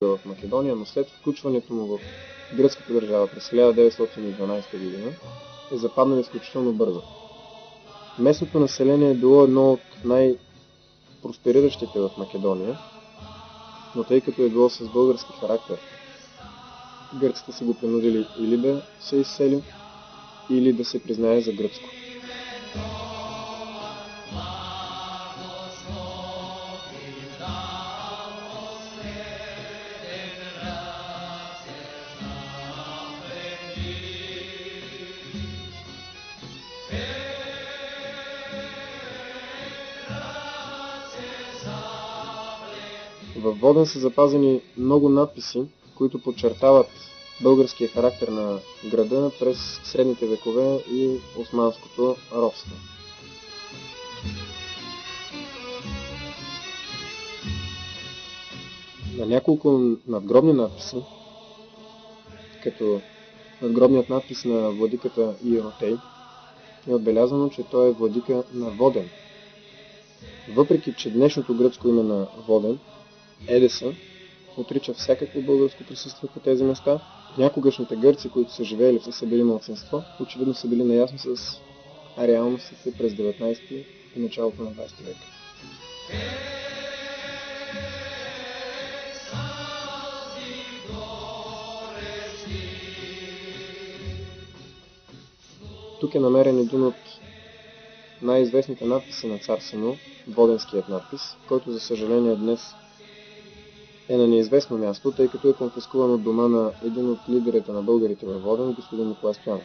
в Македония, но след включването му в гръцката държава през 1912 година е западнал изключително бързо. Местното население е било едно от най-проспериращите в Македония, но тъй като е било с български характер, гърците са го принудили или да се изсели, или да се признае за гръцко. Във Воден са запазени много надписи, които подчертават българския характер на града през средните векове и османското робство. На няколко надгробни надписи, като надгробният надпис на владиката Иеротей, е отбелязано, че той е владика на Воден. Въпреки че днешното гръцко име на Воден, Едеса, отрича всякакво българско присъствие по тези места, някогашните гърци, които са живеели, са били малцинство, очевидно са били наясно с реалностите през 19 и началото на 20 век. Тук е намерен един от най-известните надписи на цар Симеон, Воденският надпис, който за съжаление днес е на неизвестно място, тъй като е конфискуван от дома на един от лидерите на българите във Воден, господин Николай Стоянов.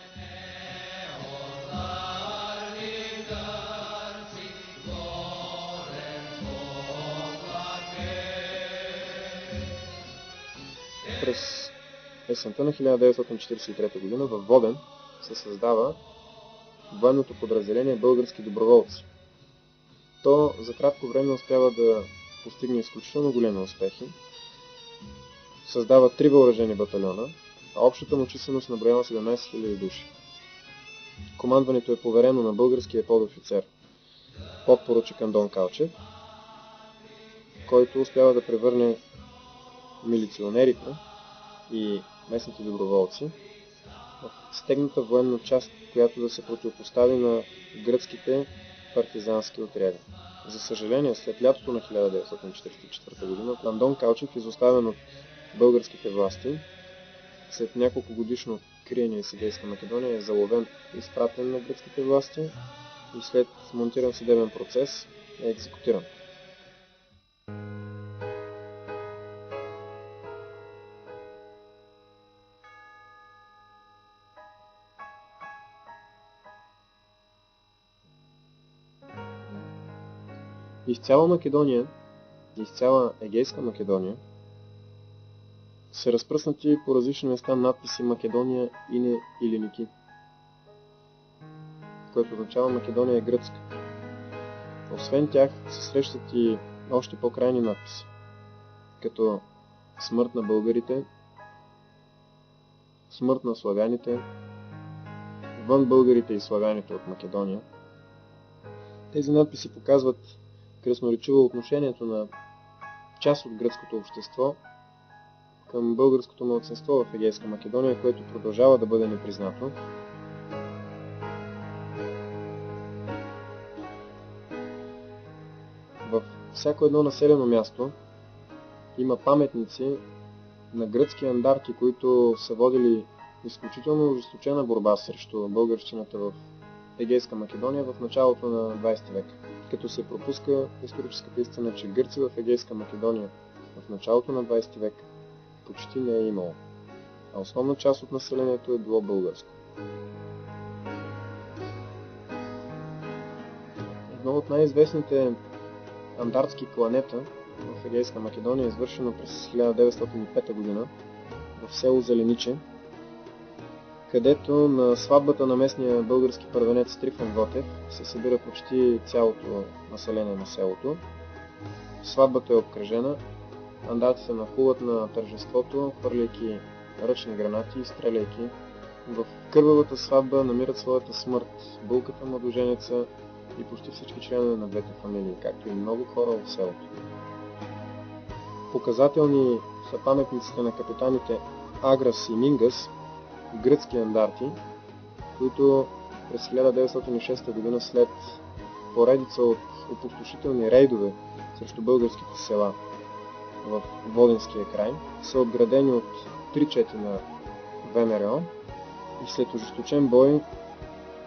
През есента на 1943 г. във Воден се създава военното подразделение Български доброволци. То за кратко време успява да постигне изключително големи успехи. Създава 3 въоръжени батальона, а общата му численост наброява 17 000 души. Командването е поверено на българския подофицер подпоручик Андон Калчев, който успява да превърне милиционерите и местните доброволци в стегната военна част, която да се противопостави на гръцките партизански отряди. За съжаление, след лятото на 1944 г. Андон Калчев, изоставен от българските власти, след няколко годишно криене из Егейска Македония, е заловен и изпратен на гръцките власти и след монтиран съдебен процес е екзекутиран. Из цяла Македония, из цяла Егейска Македония са разпръснати по различни места надписи Македония Ине или Ники, което означава Македония е гръцка. Освен тях се срещат и още по-крайни надписи, като смърт на българите, смърт на славяните, вън българите и славяните от Македония. Тези надписи показват красноречиво отношението на част от гръцкото общество към българското малцинство в Егейска Македония, което продължава да бъде непризнато. Във всяко едно населено място има паметници на гръцки андарти, които са водили изключително ожесточена борба срещу българщината в Егейска Македония в началото на 20 век. Като се пропуска историческата истина, че гърци в Егейска Македония в началото на 20 век почти не е имало, а основна част от населението е било българско. Едно от най-известните андартски кланета в Егейска Македония е извършено през 1905 г. в село Зелениче, където на сватбата на местния български първенец Трифон Готев се събира почти цялото население на селото. Сватбата е обкръжена, андартите нахлуват на тържеството, хвърляйки ръчни гранати и стреляйки. В кървавата сватба намират своята смърт булката младоженеца и почти всички членове на двете фамилии, както и много хора от селото. Показателни са паметниците на капитаните Аграс и Мингас, гръцки андарти, които през 1906 година след поредица от опустошителни рейдове срещу българските села в Воденския край са отградени от 3 чети на ВМРО и след ожесточен бой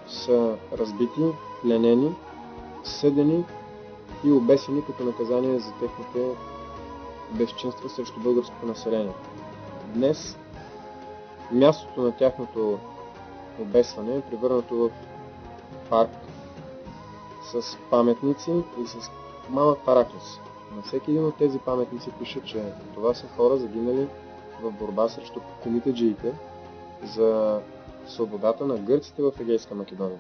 са разбити, пленени, съдени и обесени като наказание за техните безчинства срещу българското население. Днес мястото на тяхното обесване е превърнато в парк с паметници и с малък параклис. На всеки един от тези паметници пише, че това са хора загинали в борба срещу комитеджиите за свободата на гърците в Егейска Македония.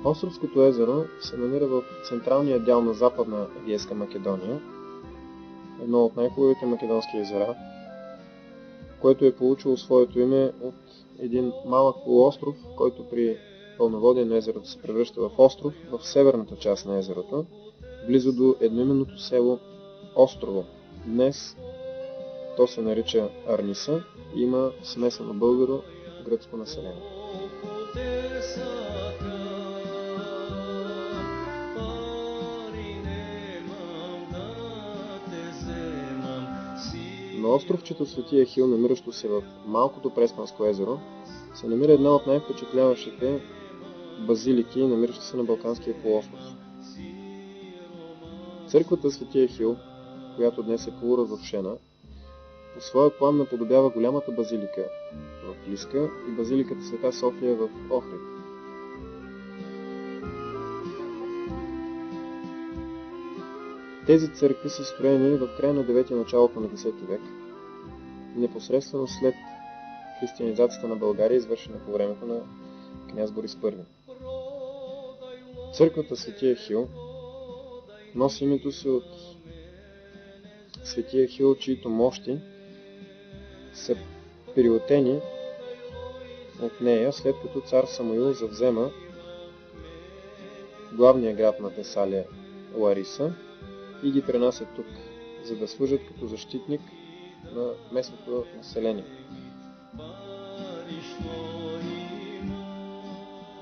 Островското езеро се намира в централния дял на Западна Егейска Македония, едно от най-хубавите македонски езера, което е получило своето име от един малък полуостров, който при пълноводие на езерото се превръща в остров в северната част на езерото, близо до едноименното село Острово. Днес то се нарича Арниса и има смесено българо-гръцко население. На островчето Свети Ехил, намиращо се в малкото Преспанско езеро, се намира една от най-впечатляващите базилики, намиращи се на Балканския полуостров. Църквата Свети Ехил, която днес е полуразрушена, по своя план наподобява голямата базилика в Лиска и базиликата Света София в Охрид. Тези църкви са строени в края на 9 и началото на 10 век, непосредствено след християнизацията на България, извършена по времето на княз Борис I. Църквата Свети Ехил носи името си от Свети Ехил, чието мощи са приотени от нея, след като цар Самуил завзема главния град на Тесалия, Лариса, и ги пренасят тук, за да служат като защитник на местното население.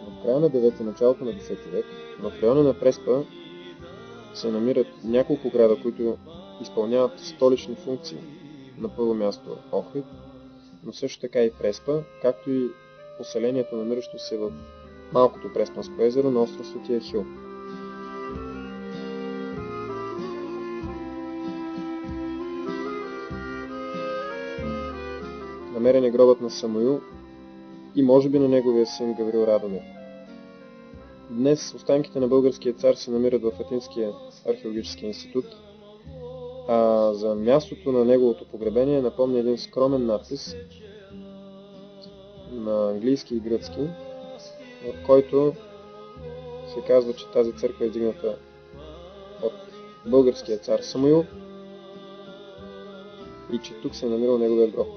В края на 9 и началото на 10 век в района на Преспа се намират няколко града, които изпълняват столични функции. На първо място Охрид, но също така и Преспа, както и поселението, намиращо се в малкото Преспанско езеро на остров Свети Ехил. Намерен е гробът на Самуил и може би на неговия син Гаврил Радомир. Днес останките на българския цар се намират в Атинския археологически институт, а за мястото на неговото погребение напомня един скромен надпис на английски и гръцки, в който се казва, че тази църква е издигната от българския цар Самуил и че тук се е намирал неговият гроб.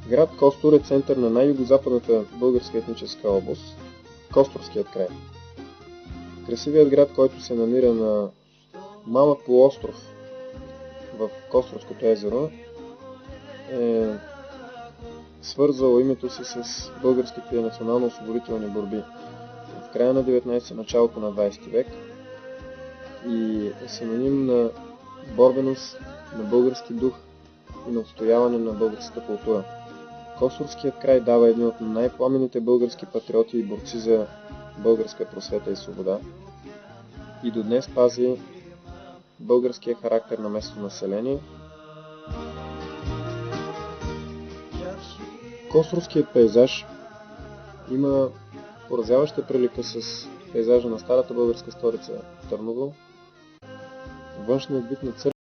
Град Костур е център на най-югозападната българска етническа област, Костурският край. Красивият град, който се намира на малък полуостров в Костурското езеро, е свързвал името си с българските национално-освободителни борби в края на 19 началото на 20 век и е синоним на борбеност, на български дух и на отстояване на българската култура. Костурският край дава едни от най-пламенните български патриоти и борци за българска просвета и свобода и до днес пази българския характер на местното население Кострският пейзаж има поразяваща прилика с пейзажа на старата българска столица Търново. Външният вид на църквата